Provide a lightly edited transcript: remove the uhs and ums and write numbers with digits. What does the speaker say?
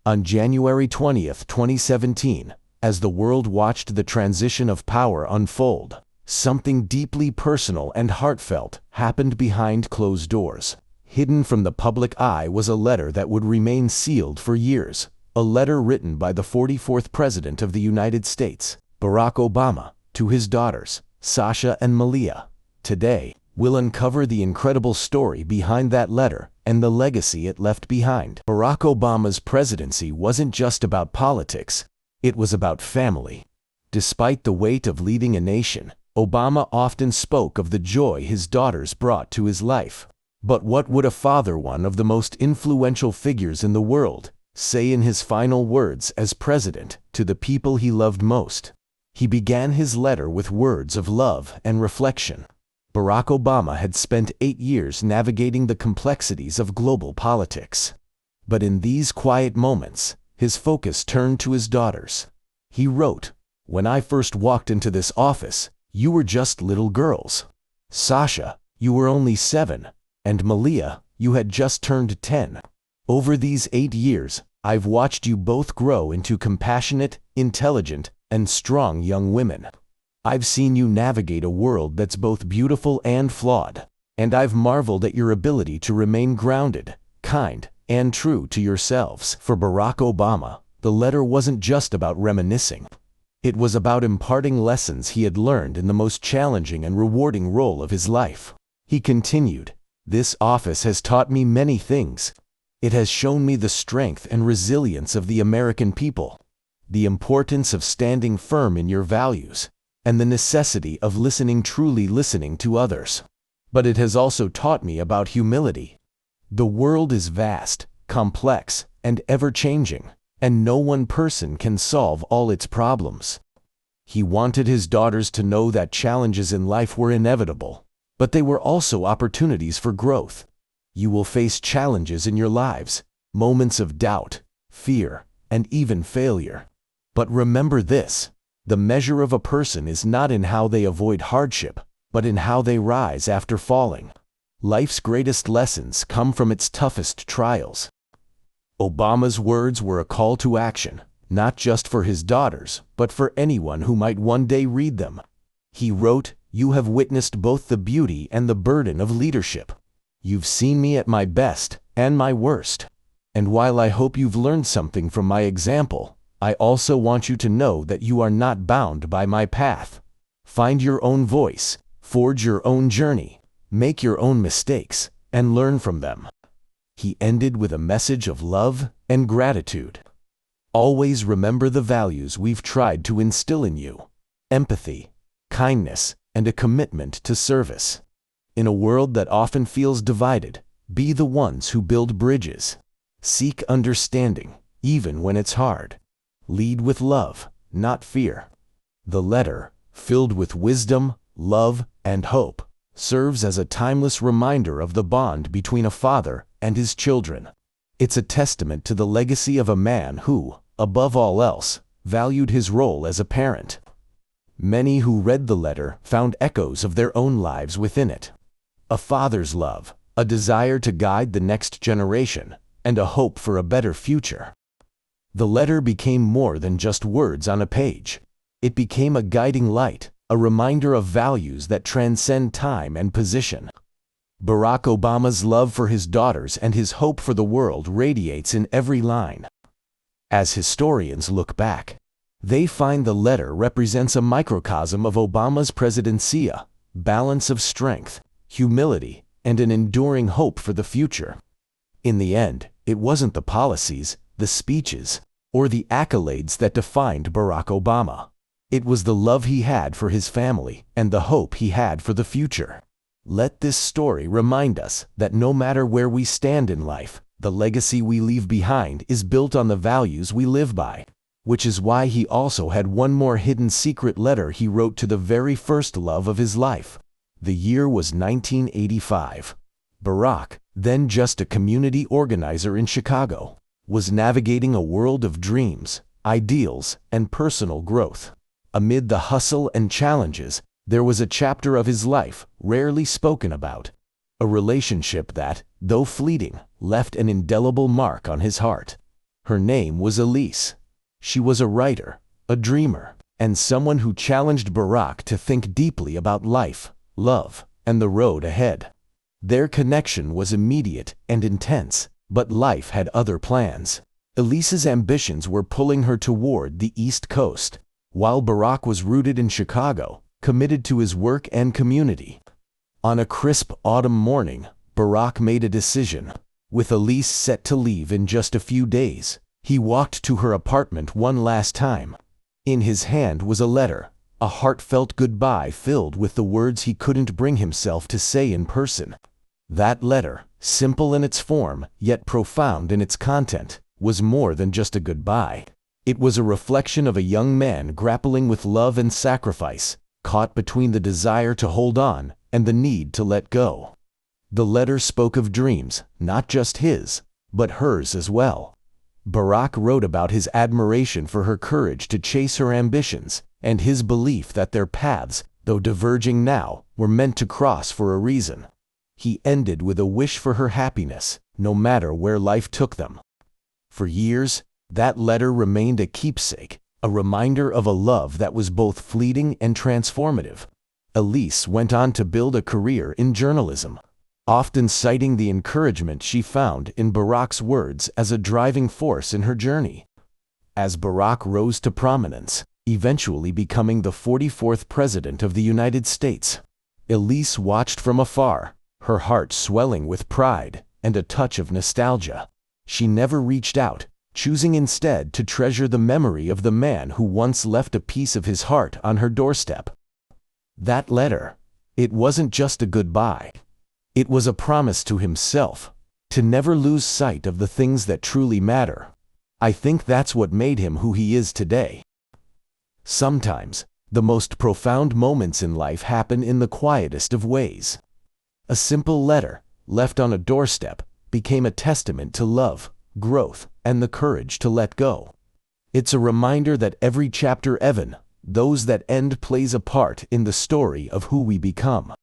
On January 20, 2017, as the world watched the transition of power unfold, something deeply personal and heartfelt happened behind closed doors. Hidden from the public eye was a letter that would remain sealed for years, a letter written by the 44th President of the United States, Barack Obama, to his daughters, Sasha and Malia. Today, we'll uncover the incredible story behind that letter and the legacy it left behind. Barack Obama's presidency wasn't just about politics, it was about family. Despite the weight of leading a nation, Obama often spoke of the joy his daughters brought to his life. But what would a father, one of the most influential figures in the world, say in his final words as president to the people he loved most? He began his letter with words of love and reflection. Barack Obama had spent 8 years navigating the complexities of global politics. But in these quiet moments, his focus turned to his daughters. He wrote, "When I first walked into this office, you were just little girls. Sasha, you were only 7, and Malia, you had just turned 10. Over these 8 years, I've watched you both grow into compassionate, intelligent, and strong young women. I've seen you navigate a world that's both beautiful and flawed, and I've marveled at your ability to remain grounded, kind, and true to yourselves." For Barack Obama, the letter wasn't just about reminiscing. It was about imparting lessons he had learned in the most challenging and rewarding role of his life. He continued, "This office has taught me many things. It has shown me the strength and resilience of the American people, the importance of standing firm in your values, and the necessity of truly listening to others. But it has also taught me about humility. The world is vast, complex, and ever-changing, and no one person can solve all its problems." He wanted his daughters to know that challenges in life were inevitable, but they were also opportunities for growth. You will face challenges in your lives, moments of doubt, fear, and even failure. But remember this: the measure of a person is not in how they avoid hardship, but in how they rise after falling. Life's greatest lessons come from its toughest trials. Obama's words were a call to action, not just for his daughters, but for anyone who might one day read them. He wrote, "You have witnessed both the beauty and the burden of leadership. You've seen me at my best and my worst. And while I hope you've learned something from my example, I also want you to know that you are not bound by my path. Find your own voice, forge your own journey, make your own mistakes, and learn from them." He ended with a message of love and gratitude. Always remember the values we've tried to instill in you: empathy, kindness, and a commitment to service. In a world that often feels divided, be the ones who build bridges. Seek understanding, even when it's hard. Lead with love, not fear. The letter, filled with wisdom, love, and hope, serves as a timeless reminder of the bond between a father and his children. It's a testament to the legacy of a man who, above all else, valued his role as a parent. Many who read the letter found echoes of their own lives within it. A father's love, a desire to guide the next generation, and a hope for a better future. The letter became more than just words on a page. It became a guiding light, a reminder of values that transcend time and position. Barack Obama's love for his daughters and his hope for the world radiates in every line. As historians look back, they find the letter represents a microcosm of Obama's presidency, a balance of strength, humility, and an enduring hope for the future. In the end, it wasn't the policies, the speeches, or the accolades that defined Barack Obama. It was the love he had for his family and the hope he had for the future. Let this story remind us that no matter where we stand in life, the legacy we leave behind is built on the values we live by. Which is why he also had one more hidden secret letter he wrote to the very first love of his life. The year was 1985. Barack, then just a community organizer in Chicago, was navigating a world of dreams, ideals, and personal growth. Amid the hustle and challenges, there was a chapter of his life rarely spoken about, a relationship that, though fleeting, left an indelible mark on his heart. Her name was Elise. She was a writer, a dreamer, and someone who challenged Barack to think deeply about life, love, and the road ahead. Their connection was immediate and intense, but life had other plans. Elise's ambitions were pulling her toward the East Coast, while Barack was rooted in Chicago, committed to his work and community. On a crisp autumn morning, Barack made a decision. With Elise set to leave in just a few days, he walked to her apartment one last time. In his hand was a letter, a heartfelt goodbye filled with the words he couldn't bring himself to say in person. That letter, simple in its form, yet profound in its content, was more than just a goodbye. It was a reflection of a young man grappling with love and sacrifice, caught between the desire to hold on and the need to let go. The letter spoke of dreams, not just his, but hers as well. Barack wrote about his admiration for her courage to chase her ambitions, and his belief that their paths, though diverging now, were meant to cross for a reason. He ended with a wish for her happiness, no matter where life took them. For years, that letter remained a keepsake, a reminder of a love that was both fleeting and transformative. Elise went on to build a career in journalism, often citing the encouragement she found in Barack's words as a driving force in her journey. As Barack rose to prominence, eventually becoming the 44th President of the United States, Elise watched from afar, her heart swelling with pride and a touch of nostalgia. She never reached out, choosing instead to treasure the memory of the man who once left a piece of his heart on her doorstep. That letter, it wasn't just a goodbye. It was a promise to himself, to never lose sight of the things that truly matter. I think that's what made him who he is today. Sometimes, the most profound moments in life happen in the quietest of ways. A simple letter, left on a doorstep, became a testament to love, growth, and the courage to let go. It's a reminder that every chapter, even those that end, plays a part in the story of who we become.